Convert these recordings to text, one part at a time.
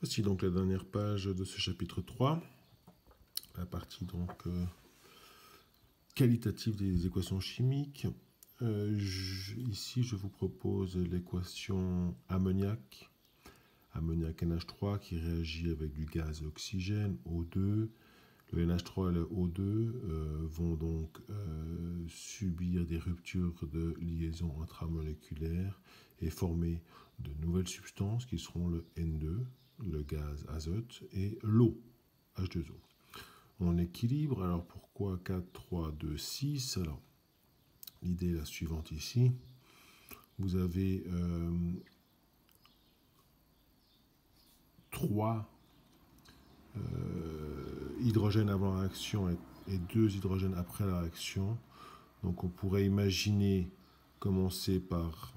Voici donc la dernière page de ce chapitre 3, la partie donc qualitative des équations chimiques. Ici, je vous propose l'équation ammoniac NH3 qui réagit avec du gaz et oxygène, O2. Le NH3 et le O2 vont donc subir des ruptures de liaison intramoléculaire et former de nouvelles substances qui seront le N2, le gaz azote, et l'eau, H2O. On équilibre, alors pourquoi 4, 3, 2, 6 ? Alors, l'idée est la suivante ici. Vous avez 3 hydrogènes avant la réaction et 2 hydrogènes après la réaction. Donc on pourrait imaginer commencer par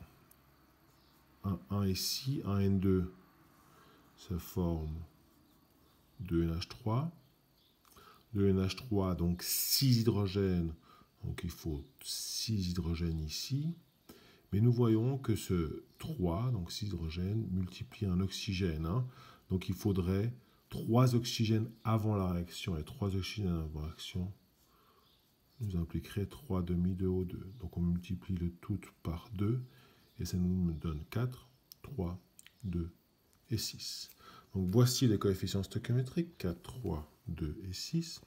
un 1 ici, un N2, ça forme 2NH3. 2NH3, donc 6 hydrogènes, donc il faut 6 hydrogènes ici. Mais nous voyons que ce 3, donc 6 hydrogènes, multiplie un oxygène. Donc il faudrait 3 oxygènes avant la réaction, et 3 oxygènes avant la réaction nous impliquerait 3 demi de O2. Donc on multiplie le tout par 2, et ça nous donne 4, 3, 2 et 6. Donc voici les coefficients stoichiométriques, 4, 3, 2 et 6.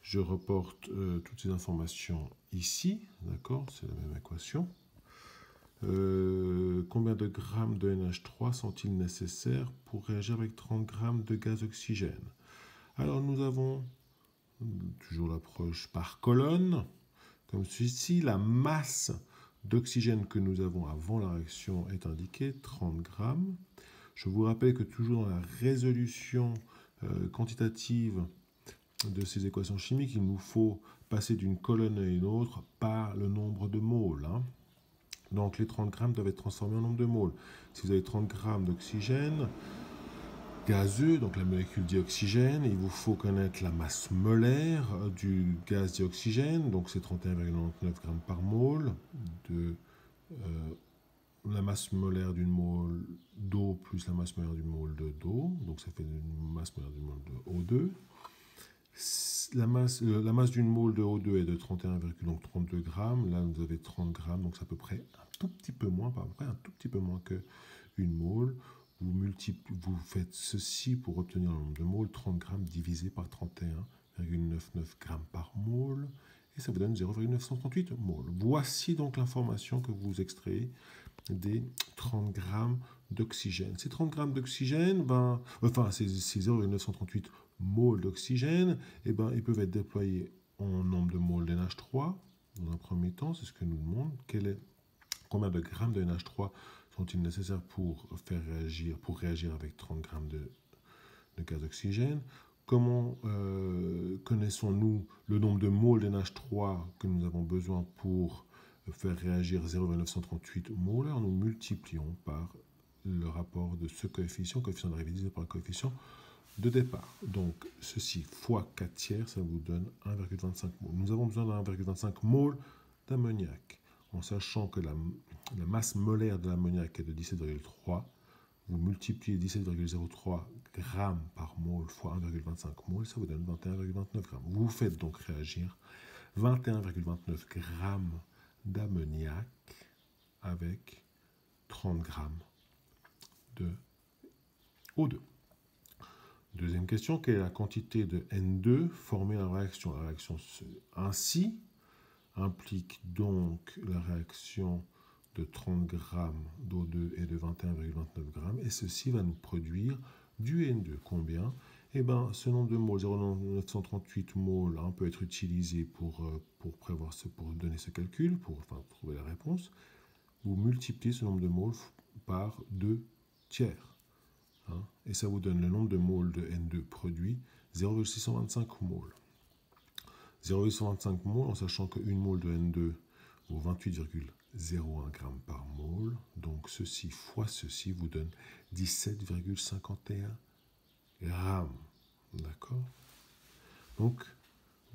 Je reporte toutes ces informations ici, d'accord, c'est la même équation. Combien de grammes de NH3 sont-ils nécessaires pour réagir avec 30 grammes de gaz oxygène? Alors nous avons toujours l'approche par colonne, comme ceci. La masse d'oxygène que nous avons avant la réaction est indiquée, 30 grammes. Je vous rappelle que toujours dans la résolution quantitative de ces équations chimiques, il nous faut passer d'une colonne à une autre par le nombre de moles. Donc les 30 grammes doivent être transformés en nombre de moles. Si vous avez 30 grammes d'oxygène gazeux, donc la molécule dioxygène, il vous faut connaître la masse molaire du gaz dioxygène, donc c'est 31,99 grammes par mole, de la masse molaire d'une mole d'eau plus la masse molaire d'une mole d'eau, donc ça fait une masse molaire d'une mole de O2. La masse d'une mole de O2 est de 31,32 grammes. Là, vous avez 30 grammes, donc c'est à peu près un tout petit peu moins, pas à peu près un tout petit peu moins qu'une mole. Vous faites ceci pour obtenir le nombre de moles, 30 grammes divisé par 31,99 grammes par mole, et ça vous donne 0,938 moles. Voici donc l'information que vous extrayez des 30 grammes d'oxygène. Ces 30 grammes d'oxygène, ces 0,938 moles d'oxygène, ils peuvent être déployés en nombre de moles de NH3. Dans un premier temps, c'est ce que nous demande. Combien de grammes de NH3 sont-ils nécessaires pour réagir avec 30 grammes de gaz d'oxygène? Comment connaissons-nous le nombre de moles de NH3 que nous avons besoin pour faire réagir 0,938 moles? Alors nous multiplions par le rapport de ce coefficient d'arrivée divisé par le coefficient de départ. Donc ceci fois 4 tiers, ça vous donne 1,25 moles. Nous avons besoin de 1,25 moles d'ammoniac. En sachant que la masse molaire de l'ammoniac est de 17,3, vous multipliez 17,03 grammes par mole fois 1,25 mole, ça vous donne 21,29 grammes. Vous faites donc réagir 21,29 grammes d'ammoniac avec 30 grammes de O2. Deuxième question, quelle est la quantité de N2 formée dans la réaction? La réaction ainsi implique donc la réaction de 30 grammes d'O2 et de 21,29 grammes, et ceci va nous produire du N2. Combien? Ce nombre de moles, 0,938 moles, peut être utilisé pour donner ce calcul, pour trouver la réponse. Vous multipliez ce nombre de moles par 2 tiers. Et ça vous donne le nombre de moles de N2 produit, 0,625 moles. 0,625 moles, en sachant qu'une mole de N2 vaut 28,01 grammes par mole. Donc ceci fois ceci vous donne 17,51 grammes. D'accord? Donc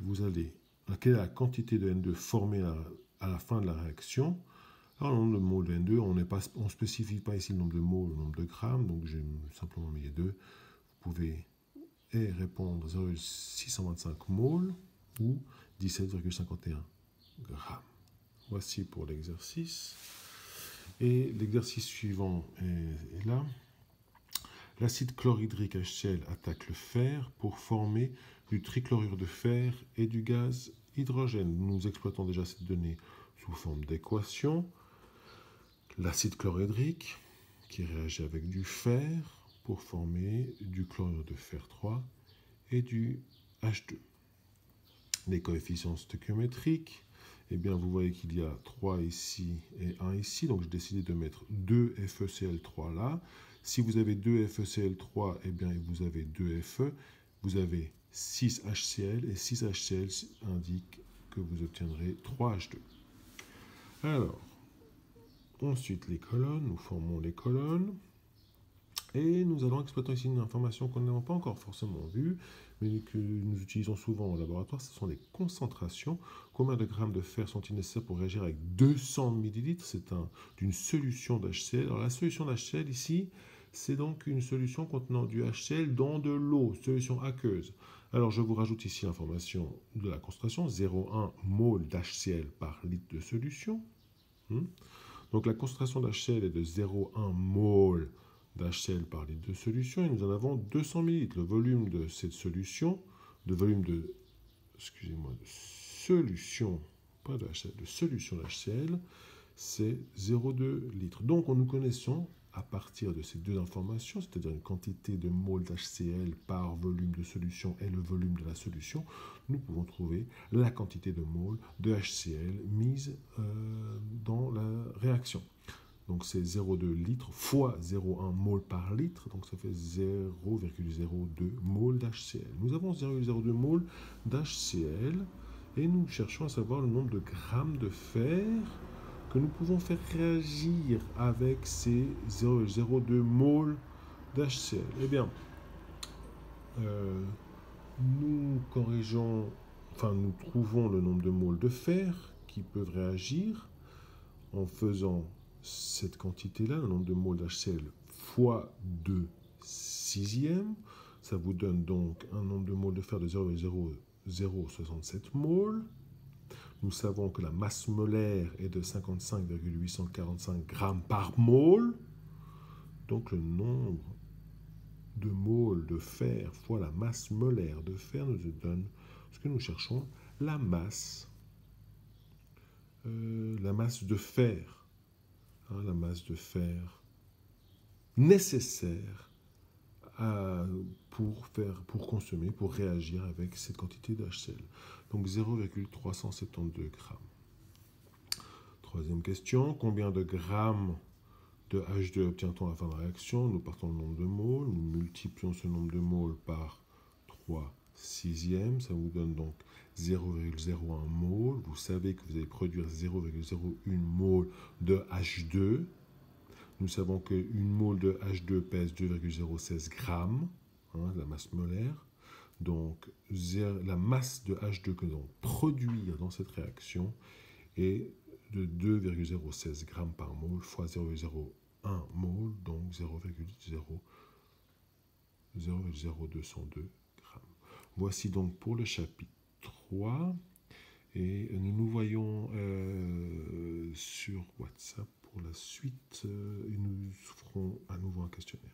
vous allez... Quelle est la quantité de N2 formée à la fin de la réaction? Alors, le nombre de moles de N2, on ne spécifie pas ici le nombre de moles, le nombre de grammes, donc j'ai simplement mis les deux. Vous pouvez répondre 0,625 moles ou 17,51 grammes. Voici pour l'exercice. Et l'exercice suivant est là. L'acide chlorhydrique HCl attaque le fer pour former du trichlorure de fer et du gaz hydrogène. Nous exploitons déjà cette donnée sous forme d'équation. L'acide chlorhydrique qui réagit avec du fer pour former du chlorure de fer 3 et du H2. Les coefficients stoichiométriques, eh bien vous voyez qu'il y a 3 ici et 1 ici, donc j'ai décidé de mettre 2 FeCl3 là. Si vous avez 2 FeCl3, eh bien vous avez 2 Fe, vous avez 6 HCl, et 6 HCl indique que vous obtiendrez 3 H2. Alors, ensuite les colonnes, nous formons les colonnes. Et nous allons exploiter ici une information qu'on n'a pas encore forcément vue, mais que nous utilisons souvent au laboratoire, ce sont les concentrations. Combien de grammes de fer sont-ils nécessaires pour réagir avec 200 millilitres? C'est d'une solution d'HCl. Alors la solution d'HCl ici, c'est donc une solution contenant du HCl dans de l'eau, solution aqueuse. Alors je vous rajoute ici l'information de la concentration, 0,1 mol d'HCl par litre de solution. Donc la concentration d'HCl est de 0,1 mol d'HCl par litre de solution, et nous en avons 200 ml. Le volume de cette solution, solution, pas de HCl, de solution d'HCl, c'est 0,2 litres. Donc nous connaissons, à partir de ces deux informations, c'est-à-dire une quantité de mol d'HCl par volume de solution et le volume de la solution, nous pouvons trouver la quantité de mol de HCl mise dans la réaction. Donc c'est 0,2 litres fois 0,1 mol par litre, donc ça fait 0,02 mol d'HCl. Nous avons 0,02 mol d'HCl et nous cherchons à savoir le nombre de grammes de fer que nous pouvons faire réagir avec ces 0,02 mol d'HCl. Eh bien, nous trouvons le nombre de moles de fer qui peuvent réagir en faisant cette quantité-là, le nombre de moles d'HCl fois 2 sixièmes. Ça vous donne donc un nombre de moles de fer de 0,0067 moles. Nous savons que la masse molaire est de 55,845 grammes par mole. Donc le nombre de moles de fer fois la masse molaire de fer nous donne ce que nous cherchons, la masse de fer. La masse de fer nécessaire pour réagir avec cette quantité d'HCl. Donc 0,372 grammes. Troisième question, combien de grammes de H2 obtient-on à la fin de la réaction? Nous partons du nombre de moles, nous multiplions ce nombre de moles par 3 sixièmes, ça vous donne donc 0,01 mol. Vous savez que vous allez produire 0,01 mol de H2. Nous savons qu'une mole de H2 pèse 2,016 grammes, la masse molaire. Donc la masse de H2 que nous allons produire dans cette réaction est de 2,016 grammes par mol fois 0,01 mol, donc 0,0202 grammes. Voici donc pour le chapitre 3. Et nous voyons sur WhatsApp pour la suite. Et nous ferons à nouveau un questionnaire.